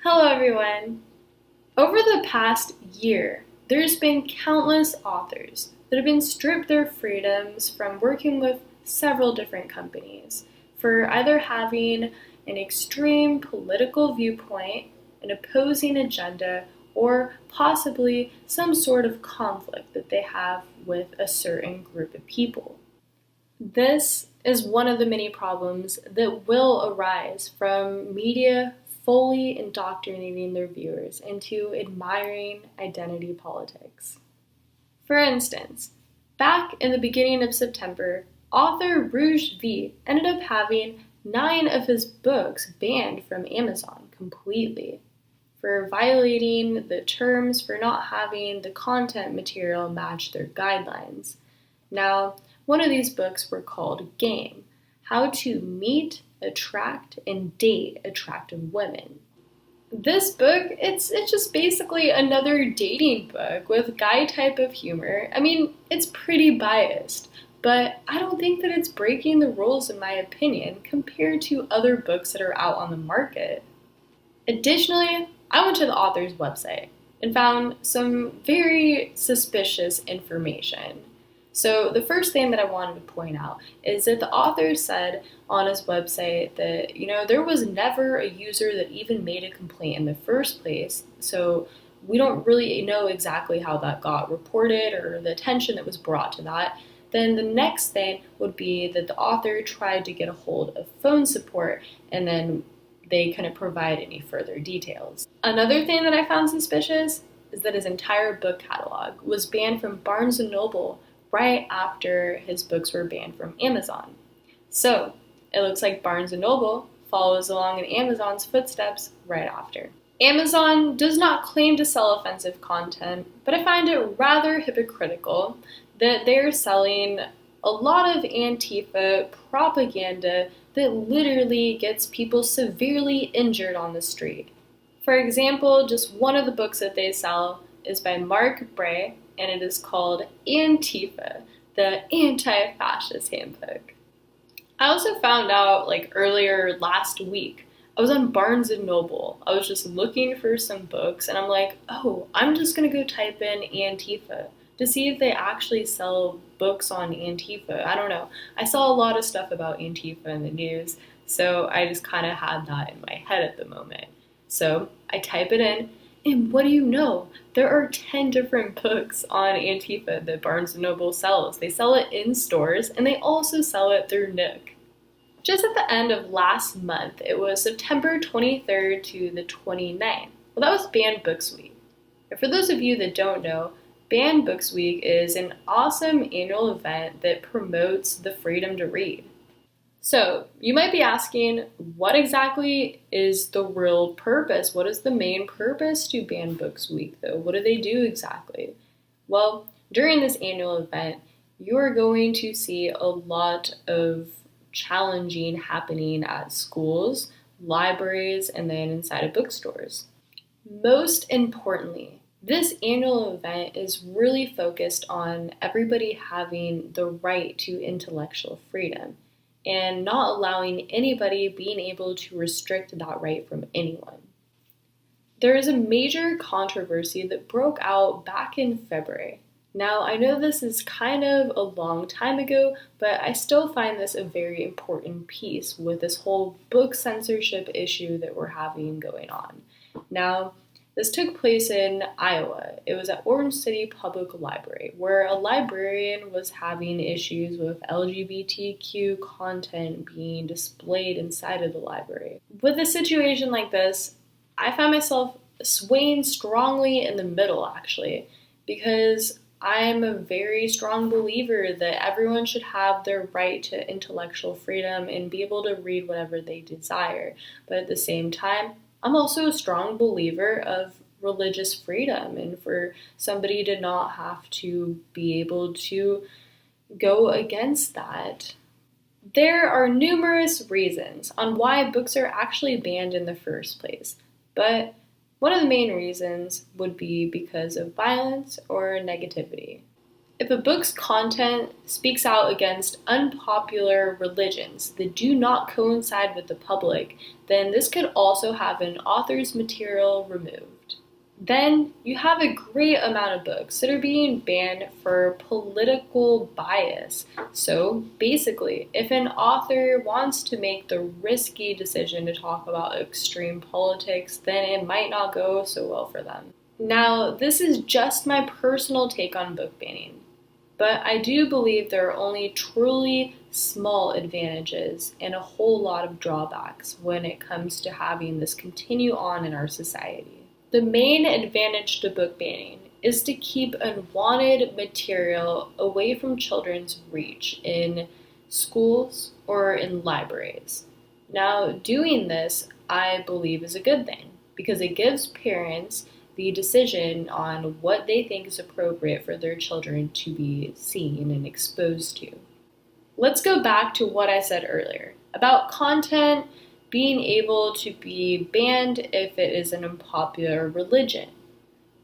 Hello, everyone. Over the past year, there's been countless authors that have been stripped their freedoms from working with several different companies for either having an extreme political viewpoint, an opposing agenda, or possibly some sort of conflict that they have with a certain group of people. This is one of the many problems that will arise from media fully indoctrinating their viewers into admiring identity politics. For instance, back in the beginning of September, author Rouge V ended up having 9 of his books banned from Amazon completely for violating the terms for not having the content material match their guidelines. Now, one of these books were called Game: How to Meet, Attract, and Date Attractive Women. This book, it's just basically another dating book with guy type of humor. I mean, it's pretty biased, but I don't think that it's breaking the rules in my opinion compared to other books that are out on the market. Additionally, I went to the author's website and found some very suspicious information. So, the first thing that I wanted to point out is that the author said on his website that, there was never a user that even made a complaint in the first place. So, we don't really know exactly how that got reported or the attention that was brought to that. Then the next thing would be that the author tried to get a hold of phone support and then they couldn't provide any further details. Another thing that I found suspicious is that his entire book catalog was banned from Barnes & Noble right after his books were banned from Amazon. So, it looks like Barnes & Noble follows along in Amazon's footsteps right after. Amazon does not claim to sell offensive content, but I find it rather hypocritical that they're selling a lot of Antifa propaganda that literally gets people severely injured on the street. For example, just one of the books that they sell is by Mark Bray, and it is called Antifa, the Anti-Fascist Handbook. I also found out earlier last week, I was on Barnes & Noble. I was just looking for some books and I'm like, oh, I'm just gonna go type in Antifa to see if they actually sell books on Antifa. I don't know. I saw a lot of stuff about Antifa in the news, so I just kind of had that in my head at the moment. So I type it in, and what do you know? There are 10 different books on Antifa that Barnes & Noble sells. They sell it in stores, and they also sell it through Nook. Just at the end of last month, it was September 23rd to the 29th. Well, that was Banned Books Week. And for those of you that don't know, Banned Books Week is an awesome annual event that promotes the freedom to read. So, you might be asking, what exactly is the real purpose? What is the main purpose to Banned Books Week, though? What do they do exactly? Well, during this annual event, you are going to see a lot of challenging happening at schools, libraries, and then inside of bookstores. Most importantly, this annual event is really focused on everybody having the right to intellectual freedom and not allowing anybody being able to restrict that right from anyone. There is a major controversy that broke out back in February. Now, I know this is kind of a long time ago, but I still find this a very important piece with this whole book censorship issue that we're having going on. Now, this took place in Iowa. It was at Orange City Public Library, where a librarian was having issues with LGBTQ content being displayed inside of the library. With a situation like this, I found myself swaying strongly in the middle, actually, because I'm a very strong believer that everyone should have their right to intellectual freedom and be able to read whatever they desire. But at the same time, I'm also a strong believer of religious freedom and for somebody to not have to be able to go against that. There are numerous reasons on why books are actually banned in the first place, but one of the main reasons would be because of violence or negativity. If a book's content speaks out against unpopular religions that do not coincide with the public, then this could also have an author's material removed. Then you have a great amount of books that are being banned for political bias. So basically, if an author wants to make the risky decision to talk about extreme politics, then it might not go so well for them. Now, this is just my personal take on book banning, but I do believe there are only truly small advantages and a whole lot of drawbacks when it comes to having this continue on in our society. The main advantage to book banning is to keep unwanted material away from children's reach in schools or in libraries. Now, doing this, I believe, is a good thing because it gives parents the decision on what they think is appropriate for their children to be seen and exposed to. Let's go back to what I said earlier about content being able to be banned if it is an unpopular religion.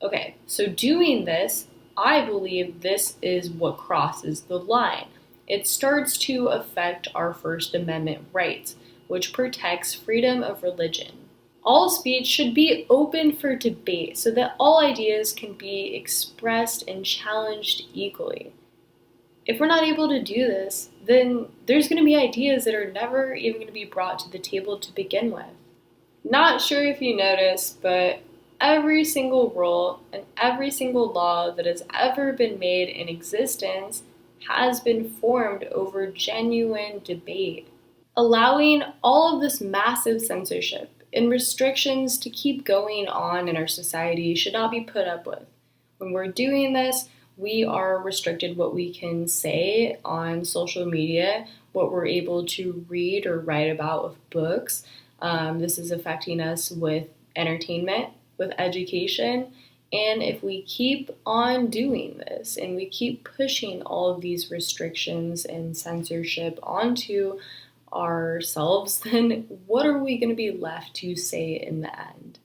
Okay, so doing this, I believe this is what crosses the line. It starts to affect our First Amendment rights, which protects freedom of religion. All speech should be open for debate so that all ideas can be expressed and challenged equally. If we're not able to do this, then there's going to be ideas that are never even going to be brought to the table to begin with. Not sure if you noticed, but every single rule and every single law that has ever been made in existence has been formed over genuine debate. Allowing all of this massive censorship and restrictions to keep going on in our society should not be put up with. When we're doing this, we are restricted what we can say on social media, what we're able to read or write about with books. This is affecting us with entertainment, with education. And if we keep on doing this and we keep pushing all of these restrictions and censorship onto ourselves, then what are we going to be left to say in the end?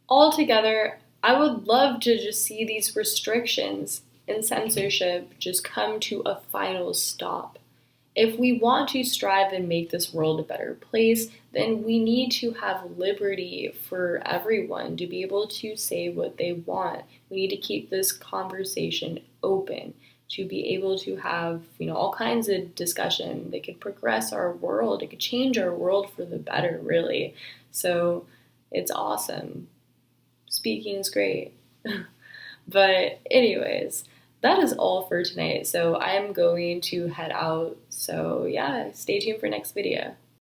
Altogether, I would love to just see these restrictions and censorship just come to a final stop. If we want to strive and make this world a better place, then we need to have liberty for everyone to be able to say what they want. We need to keep this conversation open, to be able to have, all kinds of discussion that could progress our world. It could change our world for the better, really. So it's awesome. Speaking is great. But anyways, that is all for tonight. So I'm going to head out. So yeah, stay tuned for next video.